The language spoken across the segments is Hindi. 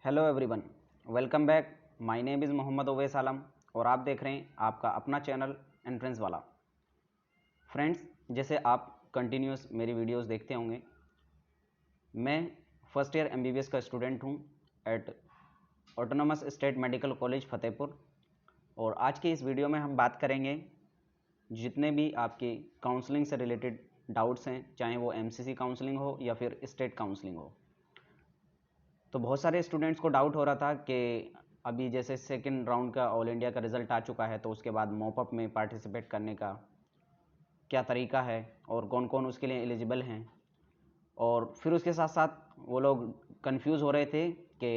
Hello everyone, welcome back. My name is Mohammad Owais Alam और आप देख रहे हैं आपका अपना चैनल एंट्रेंस वाला। फ्रेंड्स, जैसे आप कंटिन्यूस मेरी वीडियोस देखते होंगे, मैं फर्स्ट ईयर एमबीबीएस का स्टूडेंट हूं at autonomous state medical college Fatehpur. और आज की इस वीडियो में हम बात करेंगे जितने भी आपके काउंसलिंग से रिलेटेड डाउट्स हैं, चाहे वो एमसीसी काउंसलिंग हो या फिर स्टेट काउंसलिंग हो। तो बहुत सारे स्टूडेंट्स को डाउट हो रहा था कि अभी जैसे सेकंड राउंड का ऑल इंडिया का रिज़ल्ट आ चुका है, तो उसके बाद मॉपअप में पार्टिसिपेट करने का क्या तरीका है और कौन कौन उसके लिए एलिजिबल हैं। और फिर उसके साथ साथ वो लोग कंफ्यूज हो रहे थे कि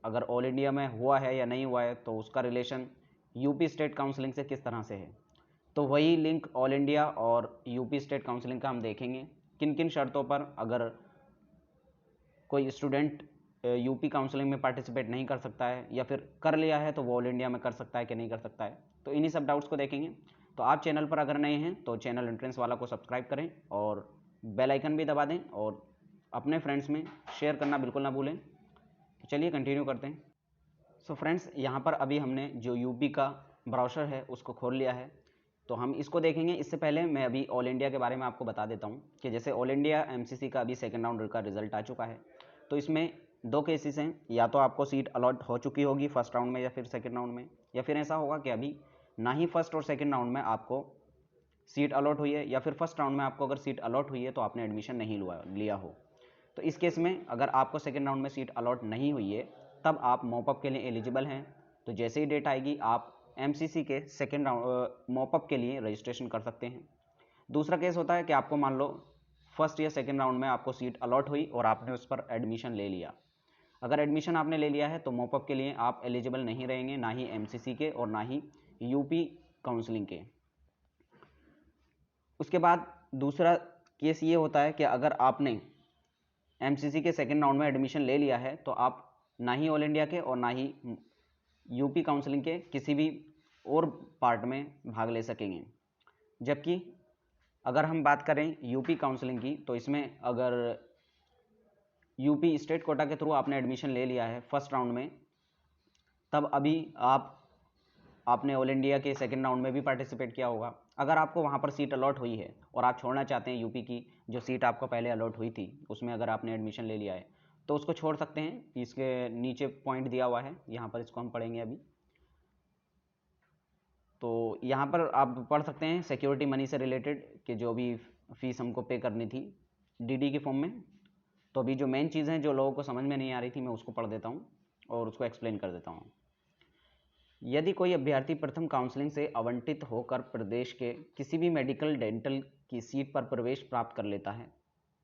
अगर ऑल इंडिया में हुआ है या नहीं हुआ है तो उसका रिलेशन यूपी स्टेट काउंसलिंग से किस तरह से है। तो वही लिंक ऑल इंडिया और यूपी स्टेट काउंसलिंग का हम देखेंगे, किन किन शर्तों पर अगर कोई स्टूडेंट यूपी काउंसलिंग में पार्टिसिपेट नहीं कर सकता है या फिर कर लिया है तो वो ऑल इंडिया में कर सकता है कि नहीं कर सकता है। तो इन्हीं सब डाउट्स को देखेंगे। तो आप चैनल पर अगर नए हैं तो चैनल एंट्रेंस वाला को सब्सक्राइब करें और बेल आइकन भी दबा दें और अपने फ्रेंड्स में शेयर करना बिल्कुल ना भूलें। तो चलिए कंटिन्यू करते हैं। सो फ्रेंड्स, यहाँ पर अभी हमने जो यूपी का ब्राउज़र है उसको खोल लिया है, तो हम इसको देखेंगे। इससे पहले मैं अभी ऑल इंडिया के बारे में आपको बता देता हूँ कि जैसे ऑल इंडिया एमसीसी का अभी सेकेंड राउंड का रिजल्ट आ चुका है। तो इसमें दो केसेस हैं, या तो आपको सीट अलॉट हो चुकी होगी फर्स्ट राउंड में या फिर सेकेंड राउंड में, या फिर ऐसा होगा कि अभी ना ही फर्स्ट और सेकेंड राउंड में आपको सीट अलॉट हुई है, या फिर फर्स्ट राउंड में आपको अगर सीट अलॉट हुई है तो आपने एडमिशन नहीं लिया हो। तो इस केस में अगर आपको सेकेंड राउंड में सीट अलॉट नहीं हुई है तब आप मॉपअप के लिए एलिजिबल हैं। तो जैसे ही डेट आएगी आप एमसीसी के सेकेंड राउंड मॉपअप के लिए रजिस्ट्रेशन कर सकते हैं। दूसरा केस होता है कि आपको मान लो फर्स्ट या सेकेंड राउंड में आपको सीट अलॉट हुई और आपने उस पर एडमिशन ले लिया। अगर एडमिशन आपने ले लिया है तो मॉपअप के लिए आप एलिजिबल नहीं रहेंगे, ना ही एमसीसी के और ना ही यूपी काउंसलिंग के। उसके बाद दूसरा केस ये होता है कि अगर आपने एमसीसी के सेकेंड राउंड में एडमिशन ले लिया है तो आप ना ही ऑल इंडिया के और ना ही यूपी काउंसलिंग के किसी भी और पार्ट में भाग ले सकेंगे। जबकि अगर हम बात करें यूपी काउंसलिंग की, तो इसमें अगर यूपी स्टेट कोटा के थ्रू आपने एडमिशन ले लिया है फर्स्ट राउंड में, तब अभी आपने ऑल इंडिया के सेकेंड राउंड में भी पार्टिसिपेट किया होगा। अगर आपको वहाँ पर सीट अलॉट हुई है और आप छोड़ना चाहते हैं यूपी की जो सीट आपको पहले अलॉट हुई थी, उसमें अगर आपने एडमिशन ले लिया है तो उसको छोड़ सकते हैं। इसके नीचे पॉइंट दिया हुआ है, यहाँ पर इसको हम पढ़ेंगे अभी। तो यहाँ पर आप पढ़ सकते हैं सिक्योरिटी मनी से रिलेटेड कि जो भी फीस हमको पे करनी थी डीडी के फॉर्म में। तो अभी जो मेन चीज़ हैं जो लोगों को समझ में नहीं आ रही थी, मैं उसको पढ़ देता हूँ और उसको एक्सप्लेन कर देता हूँ। यदि कोई अभ्यर्थी प्रथम काउंसलिंग से आवंटित होकर प्रदेश के किसी भी मेडिकल डेंटल की सीट पर प्रवेश प्राप्त कर लेता है,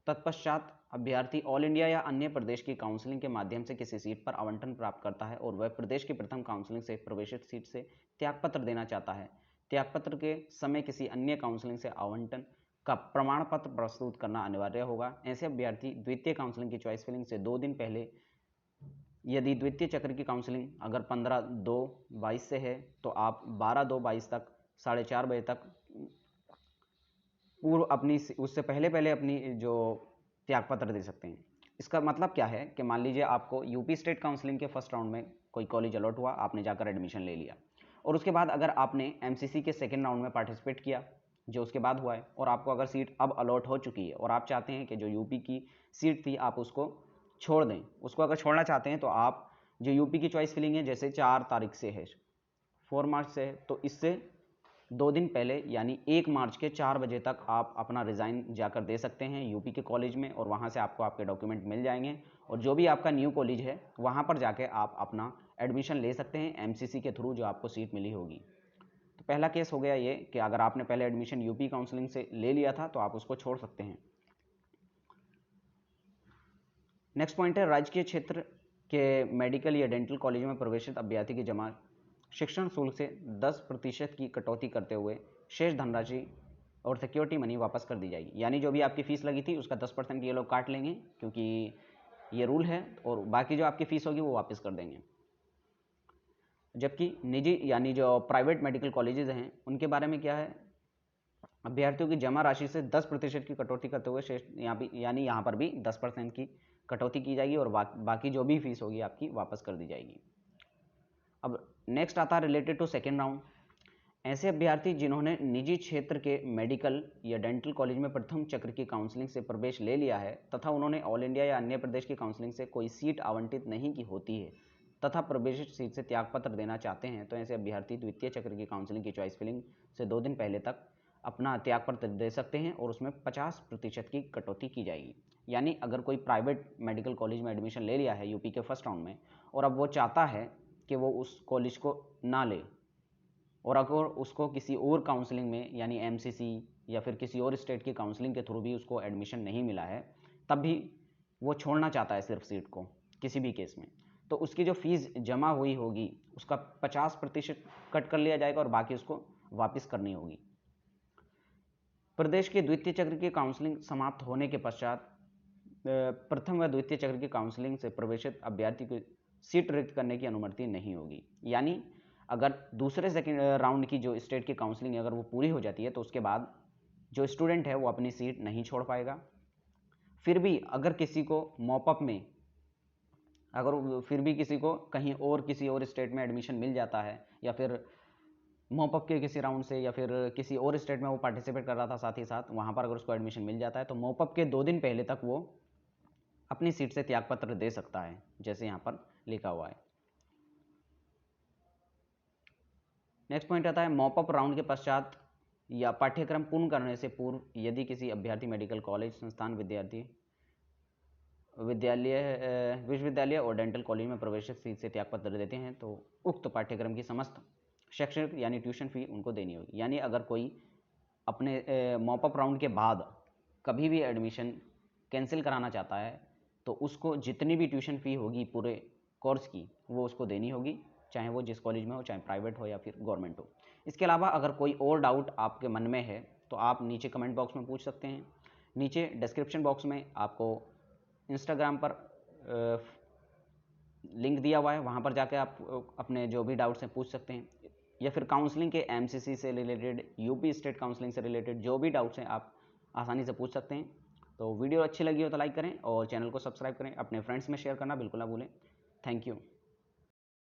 तत्पश्चात अभ्यर्थी ऑल इंडिया या अन्य प्रदेश की काउंसलिंग के माध्यम से किसी सीट पर आवंटन प्राप्त करता है और वह प्रदेश की प्रथम काउंसलिंग से प्रवेशित सीट से त्यागपत्र देना चाहता है। त्यागपत्र के समय किसी अन्य काउंसलिंग से आवंटन का प्रमाण पत्र प्रस्तुत करना अनिवार्य होगा। ऐसे अभ्यर्थी द्वितीय काउंसलिंग की चॉइस फिलिंग से 2 दिन पहले, यदि द्वितीय चक्र की काउंसलिंग अगर 15/2/22 से है तो आप 12/2/22 तक 4:30 बजे तक पूर्व अपनी उससे पहले अपनी जो त्यागपत्र दे सकते हैं। इसका मतलब क्या है कि मान लीजिए आपको यूपी स्टेट काउंसलिंग के फर्स्ट राउंड में कोई कॉलेज अलॉट हुआ, आपने जाकर एडमिशन ले लिया और उसके बाद अगर आपने एमसीसी के सेकेंड राउंड में पार्टिसिपेट किया जो उसके बाद हुआ है और आपको अगर सीट अब अलॉट हो चुकी है और आप चाहते हैं कि जो यूपी की सीट थी आप उसको छोड़ दें, उसको अगर छोड़ना चाहते हैं तो आप जो यूपी की चॉइस फिलिंग है जैसे 4 तारीख से है, 4 मार्च से है, तो इससे 2 दिन पहले यानी 1 मार्च के 4 बजे तक आप अपना रिज़ाइन जाकर दे सकते हैं यूपी के कॉलेज में और वहाँ से आपको आपके डॉक्यूमेंट मिल जाएंगे और जो भी आपका न्यू कॉलेज है वहाँ पर जाके आप अपना एडमिशन ले सकते हैं एमसीसी के थ्रू जो आपको सीट मिली होगी। तो पहला केस हो गया ये कि अगर आपने पहले एडमिशन यूपी काउंसलिंग से ले लिया था तो आप उसको छोड़ सकते हैं। नेक्स्ट पॉइंट है राजकीय क्षेत्र के मेडिकल या डेंटल कॉलेज में प्रवेशित अभ्यर्थी की जमा शिक्षण शुल्क से 10% की कटौती करते हुए शेष धनराशि और सिक्योरिटी मनी वापस कर दी जाएगी। यानी जो भी आपकी फ़ीस लगी थी उसका 10% ये लोग काट लेंगे क्योंकि ये रूल है, और बाकी जो आपकी फ़ीस होगी वो वापस कर देंगे। जबकि निजी यानी जो प्राइवेट मेडिकल कॉलेजेस हैं उनके बारे में क्या है, अभ्यर्थियों की जमा राशि से 10% की कटौती करते हुए शेष यहाँ पर भी 10% की कटौती की जाएगी और बाकी जो भी फीस होगी आपकी वापस कर दी जाएगी। अब नेक्स्ट आता है रिलेटेड टू सेकेंड राउंड। ऐसे अभ्यर्थी जिन्होंने निजी क्षेत्र के मेडिकल या डेंटल कॉलेज में प्रथम चक्र की काउंसलिंग से प्रवेश ले लिया है तथा उन्होंने ऑल इंडिया या अन्य प्रदेश की काउंसलिंग से कोई सीट आवंटित नहीं की होती है तथा प्रवेशित सीट से त्यागपत्र देना चाहते हैं, तो ऐसे अभ्यर्थी द्वितीय चक्र की काउंसलिंग की चॉइस फिलिंग से 2 दिन पहले तक अपना त्यागपत्र दे सकते हैं और उसमें 50% की कटौती की जाएगी। यानी अगर कोई प्राइवेट मेडिकल कॉलेज में एडमिशन ले लिया है यूपी के फर्स्ट राउंड में और अब वो चाहता है कि वो उस कॉलेज को ना ले, और अगर उसको किसी और काउंसलिंग में यानी एमसीसी या फिर किसी और स्टेट की काउंसलिंग के थ्रू भी उसको एडमिशन नहीं मिला है, तब भी वो छोड़ना चाहता है सिर्फ सीट को किसी भी केस में, तो उसकी जो फीस जमा हुई होगी उसका 50% कट कर लिया जाएगा और बाकी उसको वापस करनी होगी। प्रदेश के द्वितीय चक्र की काउंसलिंग समाप्त होने के पश्चात प्रथम व द्वितीय चक्र की काउंसलिंग से प्रवेशित अभ्यर्थी को सीट रिक्त करने की अनुमति नहीं होगी। यानी अगर दूसरे सेकेंड राउंड की जो स्टेट की काउंसलिंग अगर वो पूरी हो जाती है तो उसके बाद जो स्टूडेंट है वो अपनी सीट नहीं छोड़ पाएगा। फिर भी अगर किसी को मॉपअप में फिर भी किसी को कहीं और किसी और स्टेट में एडमिशन मिल जाता है या फिर मॉपअप के किसी राउंड से या फिर किसी और स्टेट में वो पार्टिसिपेट कर रहा था साथ ही साथ, वहाँ पर अगर उसको एडमिशन मिल जाता है तो मॉपअप के 2 दिन पहले तक वो अपनी सीट से त्यागपत्र दे सकता है, जैसे यहाँ पर लिखा हुआ है। नेक्स्ट पॉइंट आता है मॉपअप राउंड के पश्चात या पाठ्यक्रम पूर्ण करने से पूर्व यदि किसी अभ्यर्थी मेडिकल कॉलेज संस्थान विश्वविद्यालय और डेंटल कॉलेज में प्रवेश फीस से त्यागपत्र देते हैं तो उक्त पाठ्यक्रम की समस्त शैक्षणिक यानी ट्यूशन फी उनको देनी होगी। यानी अगर कोई अपने मॉपअप राउंड के बाद कभी भी एडमिशन कैंसिल कराना चाहता है तो उसको जितनी भी ट्यूशन फी होगी पूरे कोर्स की वो उसको देनी होगी, चाहे वो जिस कॉलेज में हो, चाहे प्राइवेट हो या फिर गवर्नमेंट हो। इसके अलावा अगर कोई और डाउट आपके मन में है तो आप नीचे कमेंट बॉक्स में पूछ सकते हैं। नीचे डिस्क्रिप्शन बॉक्स में आपको इंस्टाग्राम पर लिंक दिया हुआ है, वहाँ पर जाकर आप अपने जो भी डाउट्स हैं पूछ सकते हैं, या फिर काउंसलिंग के एमसीसी से रिलेटेड, यूपी स्टेट काउंसलिंग से रिलेटेड जो भी डाउट्स हैं आप आसानी से पूछ सकते हैं। तो वीडियो अच्छी लगी हो तो लाइक करें और चैनल को सब्सक्राइब करें, अपने फ्रेंड्स में शेयर करना बिल्कुल ना भूलें। Thank you.